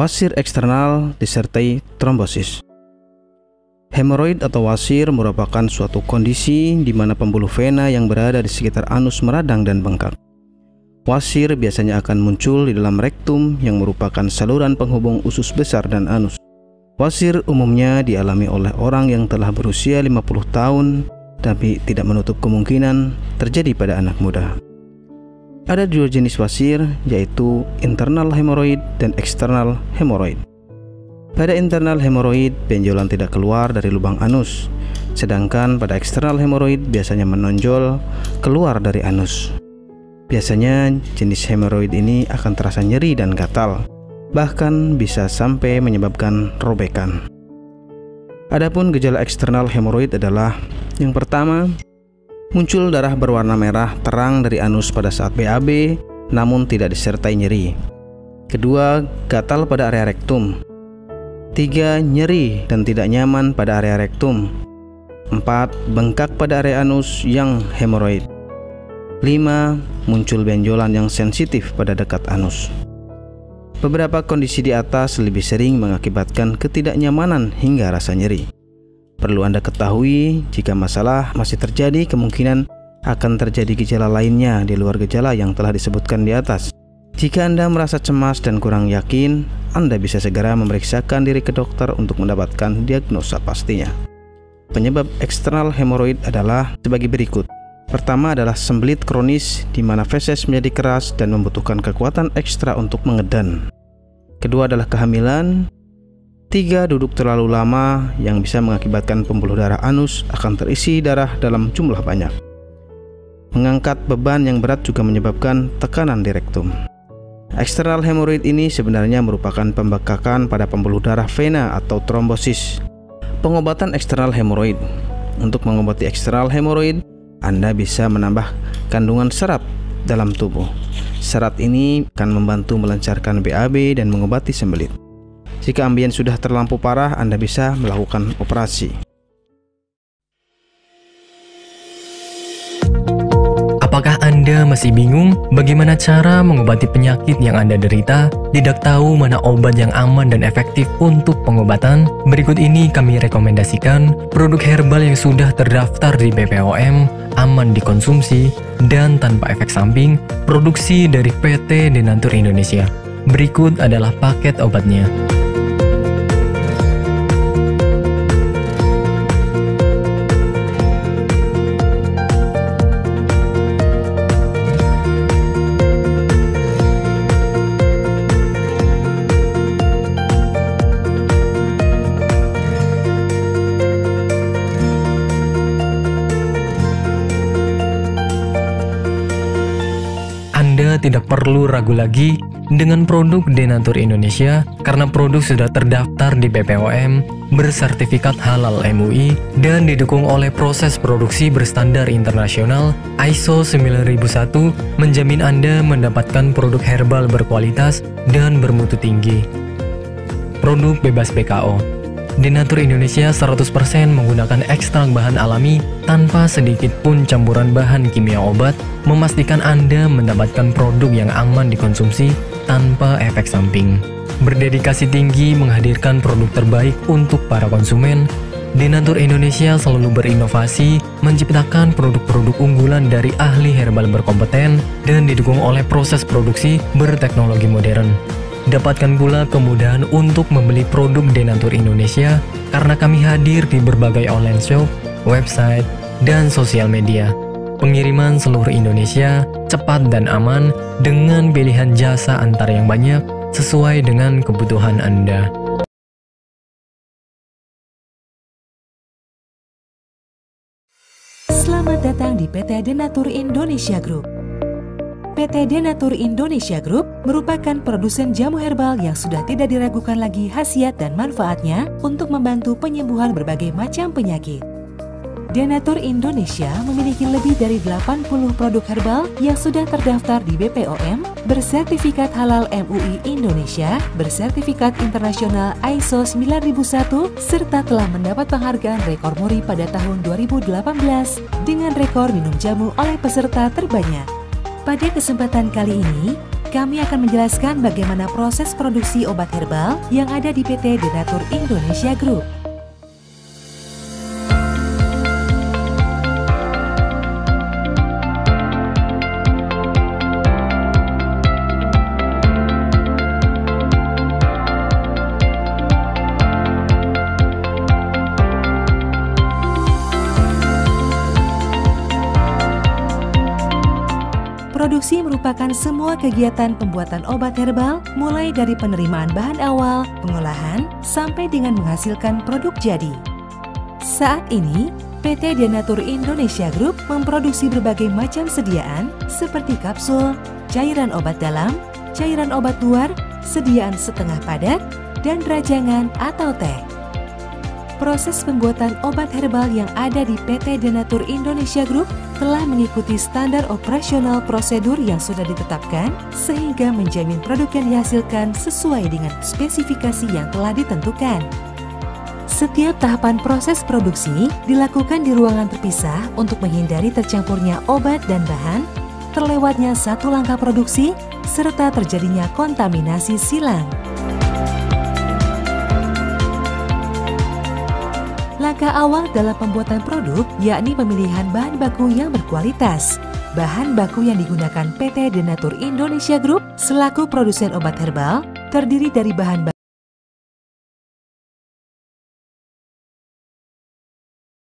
wasir eksternal disertai trombosis. Hemoroid atau wasir merupakan suatu kondisi di mana pembuluh vena yang berada di sekitar anus meradang dan bengkak. Wasir biasanya akan muncul di dalam rektum yang merupakan saluran penghubung usus besar dan anus. Wasir umumnya dialami oleh orang yang telah berusia 50 tahun, tapi tidak menutup kemungkinan terjadi pada anak muda. Ada dua jenis wasir, yaitu internal hemoroid dan eksternal hemoroid. Pada internal hemoroid, benjolan tidak keluar dari lubang anus, sedangkan pada eksternal hemoroid biasanya menonjol keluar dari anus. Biasanya jenis hemoroid ini akan terasa nyeri dan gatal, bahkan bisa sampai menyebabkan robekan. Adapun gejala eksternal hemoroid adalah yang pertama, muncul darah berwarna merah terang dari anus pada saat BAB namun tidak disertai nyeri. Kedua, gatal pada area rektum. 3. Nyeri dan tidak nyaman pada area rektum. 4. Bengkak pada area anus yang hemoroid. 5. Muncul benjolan yang sensitif pada dekat anus. Beberapa kondisi di atas lebih sering mengakibatkan ketidaknyamanan hingga rasa nyeri. Perlu Anda ketahui, jika masalah masih terjadi, kemungkinan akan terjadi gejala lainnya di luar gejala yang telah disebutkan di atas. Jika Anda merasa cemas dan kurang yakin, Anda bisa segera memeriksakan diri ke dokter untuk mendapatkan diagnosa pastinya. Penyebab eksternal hemoroid adalah sebagai berikut. Pertama adalah sembelit kronis di mana feses menjadi keras dan membutuhkan kekuatan ekstra untuk mengedan. Kedua adalah kehamilan. 3. Duduk terlalu lama yang bisa mengakibatkan pembuluh darah anus akan terisi darah dalam jumlah banyak. Mengangkat beban yang berat juga menyebabkan tekanan di rektum. Eksternal hemoroid ini sebenarnya merupakan pembekakan pada pembuluh darah vena atau trombosis. Pengobatan eksternal hemoroid. Untuk mengobati eksternal hemoroid, Anda bisa menambah kandungan serat dalam tubuh. Serat ini akan membantu melancarkan BAB dan mengobati sembelit. Jika ambien sudah terlampau parah, Anda bisa melakukan operasi. Apakah Anda masih bingung bagaimana cara mengobati penyakit yang Anda derita? Tidak tahu mana obat yang aman dan efektif untuk pengobatan? Berikut ini kami rekomendasikan produk herbal yang sudah terdaftar di BPOM, aman dikonsumsi, dan tanpa efek samping, produksi dari PT Denatur Indonesia. Berikut adalah paket obatnya. Anda tidak perlu ragu lagi dengan produk Denatur Indonesia karena produk sudah terdaftar di BPOM, bersertifikat halal MUI, dan didukung oleh proses produksi berstandar internasional ISO 9001, menjamin Anda mendapatkan produk herbal berkualitas dan bermutu tinggi. Produk bebas BKO. Denatur Indonesia 100% menggunakan ekstrak bahan alami tanpa sedikit pun campuran bahan kimia obat, memastikan Anda mendapatkan produk yang aman dikonsumsi tanpa efek samping. Berdedikasi tinggi menghadirkan produk terbaik untuk para konsumen, Denatur Indonesia selalu berinovasi, menciptakan produk-produk unggulan dari ahli herbal berkompeten dan didukung oleh proses produksi berteknologi modern. Dapatkan pula kemudahan untuk membeli produk Denatur Indonesia karena kami hadir di berbagai online shop, website, dan sosial media. Pengiriman seluruh Indonesia cepat dan aman dengan pilihan jasa antar yang banyak sesuai dengan kebutuhan Anda. Selamat datang di PT Denatur Indonesia Group. PT Denatur Indonesia Group merupakan produsen jamu herbal yang sudah tidak diragukan lagi khasiat dan manfaatnya untuk membantu penyembuhan berbagai macam penyakit. Denatur Indonesia memiliki lebih dari 80 produk herbal yang sudah terdaftar di BPOM, bersertifikat halal MUI Indonesia, bersertifikat internasional ISO 9001, serta telah mendapat penghargaan rekor muri pada tahun 2018 dengan rekor minum jamu oleh peserta terbanyak. Pada kesempatan kali ini, kami akan menjelaskan bagaimana proses produksi obat herbal yang ada di PT Denatur Indonesia Group. Produksi merupakan semua kegiatan pembuatan obat herbal, mulai dari penerimaan bahan awal, pengolahan, sampai dengan menghasilkan produk jadi. Saat ini, PT Denatur Indonesia Group memproduksi berbagai macam sediaan seperti kapsul, cairan obat dalam, cairan obat luar, sediaan setengah padat, dan rajangan atau teh. Proses pembuatan obat herbal yang ada di PT Denatur Indonesia Group telah mengikuti standar operasional prosedur yang sudah ditetapkan sehingga menjamin produk yang dihasilkan sesuai dengan spesifikasi yang telah ditentukan. Setiap tahapan proses produksi dilakukan di ruangan terpisah untuk menghindari tercampurnya obat dan bahan, terlewatnya satu langkah produksi, serta terjadinya kontaminasi silang. Langkah awal dalam pembuatan produk yakni pemilihan bahan baku yang berkualitas. Bahan baku yang digunakan PT Denatur Indonesia Group selaku produsen obat herbal terdiri dari bahan baku